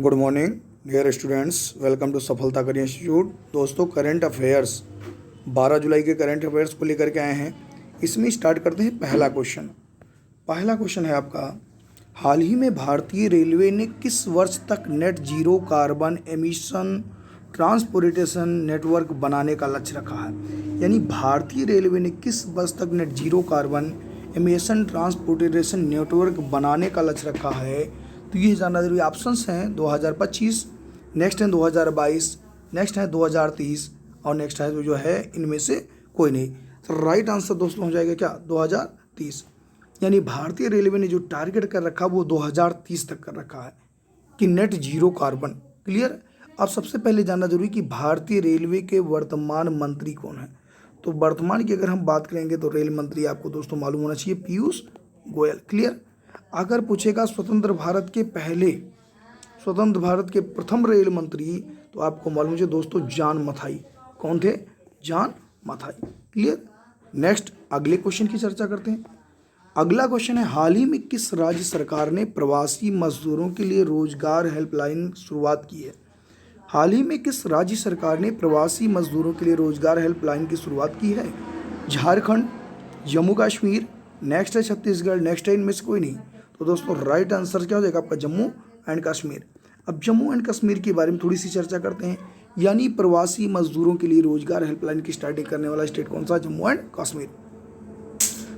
Good morning dear students, welcome to Safalta career institute. दोस्तों, current affairs 12 जुलाई के current affairs को लेकर के आए हैं। इसमें स्टार्ट करते हैं। पहला क्वेश्चन है आपका, हाल ही में भारतीय रेलवे ने किस वर्ष तक net zero carbon emission transportation network बनाने का लक्ष्य रखा है। यानी भारतीय रेलवे ने किस वर्ष तक net zero carbon emission transportation network बनाने का लक्ष्य रखा है। तो ये जानना जरूरी। ऑप्शंस हैं 2025, नेक्स्ट है 2022, नेक्स्ट है 2030 और नेक्स्ट है जो है इनमें से कोई नहीं। तो राइट आंसर दोस्तों हो जाएगा क्या, 2030। यानी भारतीय रेलवे ने जो टारगेट कर रखा वो 2030 तक कर रखा है कि नेट जीरो कार्बन। क्लियर। अब सबसे पहले जानना जरूरी कि भारतीय रेलवे के वर्तमान मंत्री कौन है। तो वर्तमान की अगर हम बात करेंगे तो रेल मंत्री आपको दोस्तों मालूम होना चाहिए, पीयूष गोयल। क्लियर। अगर पूछेगा स्वतंत्र भारत के प्रथम रेल मंत्री, तो आपको मालूम है दोस्तों जॉन मथाई। कौन थे? जॉन मथाई। क्लियर। नेक्स्ट अगले क्वेश्चन की चर्चा करते हैं। अगला क्वेश्चन है, हाल ही में किस राज्य सरकार ने प्रवासी मजदूरों के लिए रोजगार हेल्पलाइन शुरुआत की है। हाल ही में किस राज्य सरकार ने प्रवासी मजदूरों के लिए रोजगार हेल्पलाइन की शुरुआत की है। झारखंड, जम्मू कश्मीर, नेक्स्ट है छत्तीसगढ़, नेक्स्ट है इनमें से कोई नहीं। तो दोस्तों राइट आंसर क्या हो जाएगा आपका, जम्मू एंड कश्मीर। अब जम्मू एंड कश्मीर के बारे में थोड़ी सी चर्चा करते हैं। यानी प्रवासी मजदूरों के लिए रोजगार हेल्पलाइन की स्टार्टिंग करने वाला स्टेट कौन सा, Jammu and Kashmir.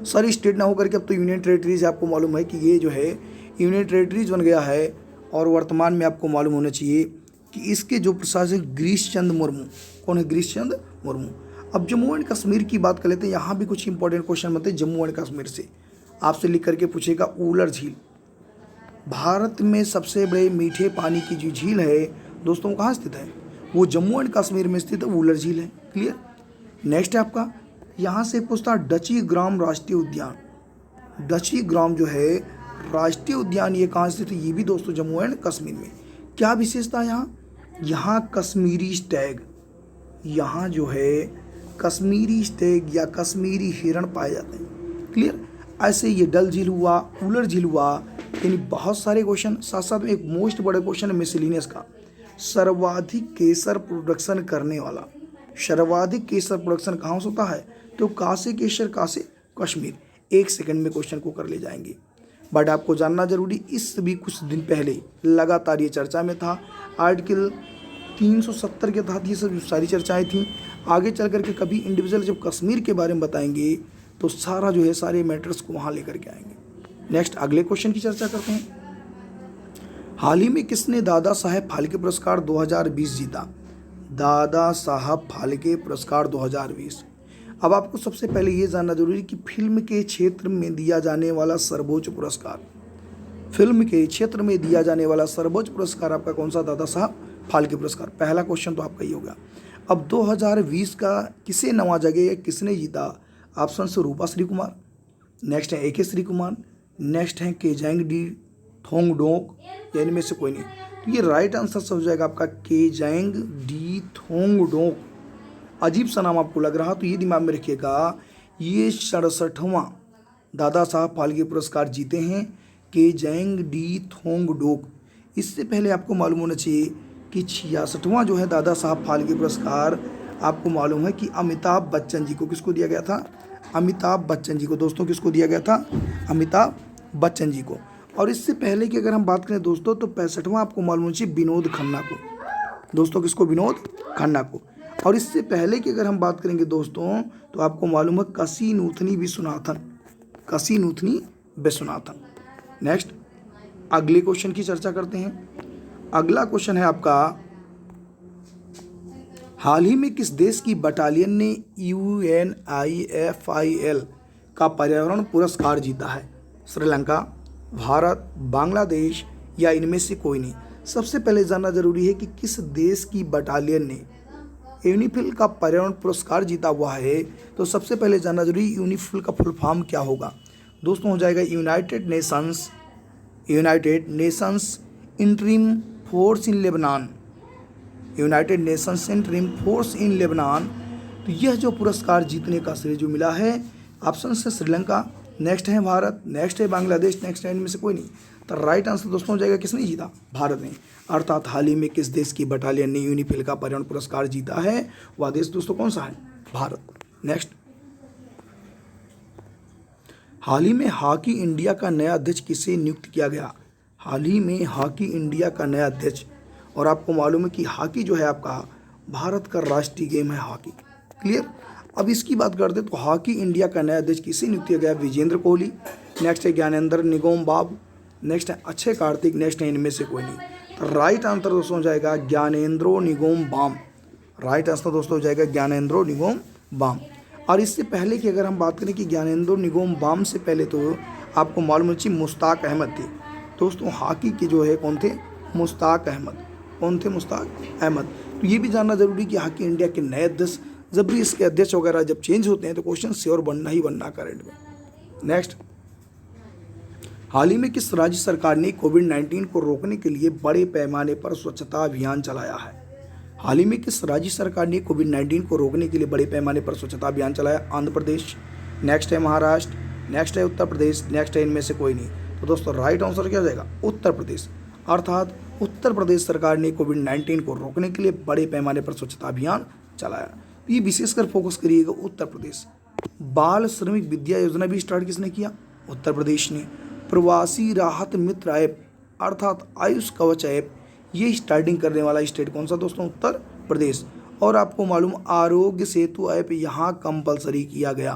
Sir state ना होकर के अब तो यूनियन टेरिटरीज, आपको मालूम है कि ये जो है यूनियन टेरिटरीज बन गया है। और वर्तमान में आपको मालूम होना चाहिए कि इसके जो प्रशासक गिरीश चंद्र मुर्मू। कौन है? गिरीश चंद्र मुर्मू। अब जम्मू एंड कश्मीर की बात कर लेते हैं। यहाँ भी कुछ इंपॉर्टेंट क्वेश्चन बनते हैं जम्मू एंड कश्मीर से। आपसे लिख करके पूछेगा, ऊलर झील भारत में सबसे बड़े मीठे पानी की जो झील है दोस्तों कहाँ स्थित है, वो जम्मू एंड कश्मीर में स्थित ऊलर झील है। क्लियर। नेक्स्ट है आपका, यहाँ से पूछता डची ग्राम राष्ट्रीय उद्यान। डची ग्राम जो है राष्ट्रीय उद्यान, ये कहाँ स्थित है, ये भी दोस्तों जम्मू एंड कश्मीर में। क्या विशेषता है यहाँ कश्मीरी स्टैग, यहाँ जो है कश्मीरी स्टैग या कश्मीरी हिरण पाए जाते हैं। क्लियर। ऐसे ये डल झील हुआ, ऊलर झील हुआ, यानी बहुत सारे क्वेश्चन। साथ साथ में एक मोस्ट बड़ा क्वेश्चन है मिसलिनियस का, सर्वाधिक केसर प्रोडक्शन करने वाला। सर्वाधिक केसर प्रोडक्शन कहाँ से होता है, तो कासे केसर कासे कश्मीर। 1 सेकंड में क्वेश्चन को कर ले जाएंगे। बट आपको जानना जरूरी, इस भी कुछ दिन पहले लगातार ये चर्चा में था। आर्टिकल 370 के तहत ये सब सारी चर्चाएं थी। आगे चल करके कभी इंडिविजुअल जब कश्मीर के बारे में बताएंगे तो सारा जो है सारे मैटर्स को वहाँ लेकर के आएंगे। नेक्स्ट अगले क्वेश्चन की चर्चा करते हैं। हाल ही में किसने दादा साहेब फाल्के पुरस्कार 2020 जीता। दादा साहब फाल्के पुरस्कार 2020। अब आपको सबसे पहले ये जानना जरूरी कि फिल्म के क्षेत्र में दिया जाने वाला सर्वोच्च पुरस्कार, फिल्म के क्षेत्र में दिया जाने वाला सर्वोच्च पुरस्कार आपका कौन सा, दादा साहब फाल्के पुरस्कार। पहला क्वेश्चन तो आपका ही होगा। अब 2020 का किसे नवाजा गया, किसने जीता। ऑप्शन से रूपा श्री कुमार, नेक्स्ट है AK श्री कुमार, नेक्स्ट है केजांग डी थोंगडोक, या इनमें से कोई नहीं। तो ये राइट आंसर हो जाएगा आपका केजांग डी थोंगडोक। अजीब सा नाम आपको लग रहा तो ये दिमाग में रखिएगा, ये 67वां दादा साहब फाल्के पुरस्कार जीते हैं केजांग डी थोंगडोक। इससे पहले आपको मालूम होना चाहिए कि 66वां जो है दादा साहब फाल्के पुरस्कार आपको मालूम है कि अमिताभ बच्चन जी को, किसको दिया गया था, अमिताभ बच्चन जी को। दोस्तों किसको दिया गया था, अमिताभ बच्चन जी को। और इससे पहले की अगर हम बात करें दोस्तों तो 65वां आपको मालूम चाहिए विनोद खन्ना को। दोस्तों किसको, विनोद खन्ना को। और इससे पहले की अगर हम बात करेंगे दोस्तों तो आपको मालूम है काशीनाथनी विश्वनाथन। नेक्स्ट अगले क्वेश्चन की चर्चा करते हैं। अगला क्वेश्चन है आपका, हाल ही में किस देश की बटालियन ने UNIFIL का पर्यावरण पुरस्कार जीता है। श्रीलंका, भारत, बांग्लादेश या इनमें से कोई नहीं। सबसे पहले जानना जरूरी है कि किस देश की बटालियन ने यूनिफिल का पर्यावरण पुरस्कार जीता हुआ है। तो सबसे पहले जानना जरूरी, यूनिफिल का फुल फॉर्म क्या होगा। दोस्तों हो जाएगा United Nations interim force in Lebanon, United Nations interim force in Lebanon. तो यह जो पुरस्कार जीतने का श्रेय जो मिला है, ऑप्शन है श्रीलंका, नेक्स्ट है भारत, नेक्स्ट है बांग्लादेश, नेक्स्ट है इनमें से कोई नहीं। तो राइट आंसर दोस्तों हो जाएगा किसने जीता, भारत ने। अर्थात हाल ही में किस देश की बटालियन ने यूनिफिल का पर्यावरण पुरस्कार जीता है, वह देश दोस्तों कौन सा है, भारत। नेक्स्ट, हाल ही में हॉकी इंडिया का नया अध्यक्ष किसे नियुक्त किया गया। हाल ही में हॉकी इंडिया का नया अध्यक्ष, और आपको मालूम है कि हॉकी जो है आपका भारत का राष्ट्रीय गेम है हॉकी, क्लियर। अब इसकी बात करते तो हॉकी इंडिया का नया अध्यक्ष किसे नियुक्त किया गया, विजेंद्र कोहली। नेक्स्ट है ज्ञानेंद्र निगोम बाब, नेक्स्ट है अक्षय कार्तिक, नेक्स्ट है इनमें से कोई नहीं। तो राइट आंसर दोस्तों हो जाएगा ज्ञानेंद्रो निगोम बाम। राइट आंसर दोस्तों हो जाएगा ज्ञानेंद्रो निगोम बाम। और इससे पहले की अगर हम बात करें कि ज्ञानेंद्रो निगोम बाम से पहले तो आपको मालूम है मुश्ताक अहमद थे दोस्तों। हॉकी के जो है कौन थे, मुश्ताक अहमद। कौन थे, मुश्ताक अहमद। तो ये भी जानना जरूरी कि हॉकी इंडिया के नए अध्यक्ष, जब भी इसके अध्यक्ष वगैरह जब चेंज होते हैं तो क्वेश्चन श्योर बनना ही बनना करंट में। नेक्स्ट, हाल ही में किस राज्य सरकार ने कोविड-19 को रोकने के लिए बड़े पैमाने पर स्वच्छता अभियान चलाया है। हाल ही में किस राज्य सरकार ने कोविड-19 को रोकने के लिए बड़े पैमाने पर स्वच्छता अभियान चलाया, आंध्र प्रदेश, नेक्स्ट है महाराष्ट्र, नेक्स्ट है उत्तर प्रदेश, नेक्स्ट है इनमें से कोई नहीं। तो दोस्तों राइट आंसर क्या हो जाएगा, उत्तर प्रदेश। अर्थात उत्तर प्रदेश सरकार ने कोविड-19 को रोकने के लिए बड़े पैमाने पर स्वच्छता अभियान चलाया। ये विशेषकर फोकस करिएगा उत्तर प्रदेश। बाल श्रमिक विद्या योजना भी स्टार्ट किसने किया, उत्तर प्रदेश ने। प्रवासी राहत मित्र ऐप अर्थात आयुष कवच ऐप, ये स्टार्टिंग करने वाला स्टेट कौन सा दोस्तों, उत्तर प्रदेश। और आपको मालूम आरोग्य सेतु ऐप यहाँ कंपलसरी किया गया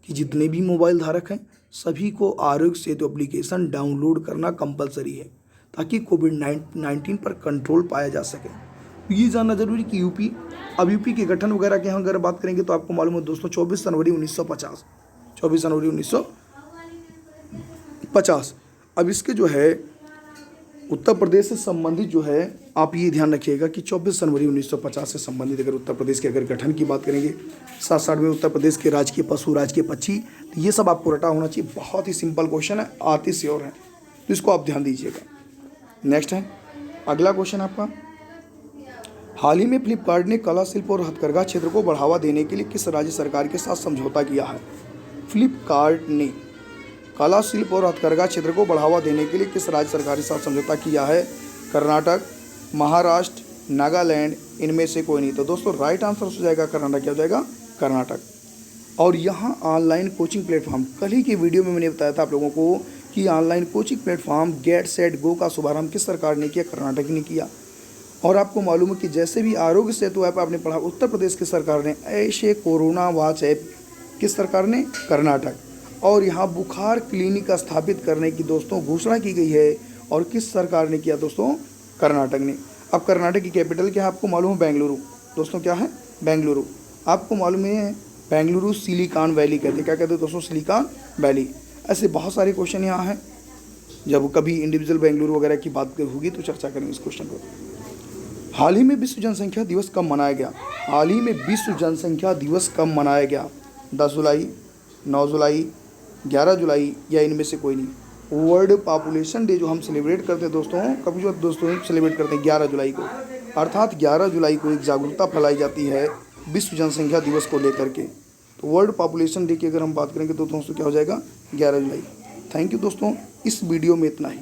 कि जितने भी मोबाइल धारक हैं सभी को आरोग्य सेतु एप्लीकेशन डाउनलोड करना कंपलसरी है ताकि कोविड-19 पर कंट्रोल पाया जा सके। ये जानना जरूरी कि यूपी, अब यूपी के गठन वगैरह की अगर बात करेंगे तो आपको मालूम है दोस्तों 24 जनवरी 1950, 24 जनवरी 1950। अब इसके जो है उत्तर प्रदेश से संबंधित जो है आप ये ध्यान रखिएगा कि 24 जनवरी 1950 से संबंधित अगर उत्तर प्रदेश के अगर गठन की बात करेंगे, साथ साथ में उत्तर प्रदेश के राजकीय पशु, राजकीय पक्षी, तो ये सब आपको रटा होना चाहिए। बहुत ही सिंपल क्वेश्चन है, आते श्योर है, तो इसको आप ध्यान दीजिएगा। नेक्स्ट है अगला क्वेश्चन आपका, हाल ही में फ्लिपकार्ट ने कला शिल्प और हथकरघा क्षेत्र को बढ़ावा देने के लिए किस राज्य सरकार के साथ समझौता किया है। फ्लिपकार्ट ने कला शिल्प और हथकरघा क्षेत्र को बढ़ावा देने के लिए किस राज्य सरकार के साथ समझौता किया है, कर्नाटक, महाराष्ट्र, नागालैंड, इनमें से कोई नहीं। तो दोस्तों राइट आंसर हो जाएगा कर्नाटक, क्या हो जाएगा, कर्नाटक। और यहाँ ऑनलाइन कोचिंग प्लेटफॉर्म, कल ही के वीडियो में मैंने बताया था आप लोगों को कि online coaching platform get set go का शुभारंभ किस सरकार ने किया, कर्नाटक ने किया। और आपको मालूम है कि जैसे भी आरोग्य सेतु ऐप आपने पढ़ा, उत्तर प्रदेश की सरकार ने, ऐसे कोरोना वॉच ऐप किस सरकार ने, कर्नाटक। और यहाँ बुखार क्लिनिक स्थापित करने की दोस्तों घोषणा की गई है, और किस सरकार ने किया दोस्तों, कर्नाटक ने। अब कर्नाटक की कैपिटल क्या है आपको मालूम है, बेंगलुरु। दोस्तों क्या है, बेंगलुरु। आपको मालूम है बेंगलुरु सिलिकॉन वैली कहते हैं, क्या कहते हैं दोस्तों, सिलिकॉन वैली। ऐसे बहुत सारे क्वेश्चन यहाँ हैं, जब कभी इंडिविजुअल बेंगलुरु वगैरह की बात होगी तो चर्चा करेंगे इस क्वेश्चन पर। हाल ही में विश्व जनसंख्या दिवस कब मनाया गया। हाल ही में विश्व जनसंख्या दिवस कब मनाया गया, 10 जुलाई, 9 जुलाई, 11 जुलाई, या इनमें से कोई नहीं। वर्ल्ड पॉपुलेशन डे जो हम सेलिब्रेट करते हैं दोस्तों, कभी जो दोस्तों सेलिब्रेट करते हैं 11 जुलाई को। अर्थात 11 जुलाई को एक जागरूकता फैलाई जाती है विश्व जनसंख्या दिवस को लेकर के। तो वर्ल्ड पॉपुलेशन डे की अगर हम बात करेंगे तो दोस्तों क्या हो जाएगा, 11 जुलाई। थैंक यू दोस्तों, इस वीडियो में इतना ही।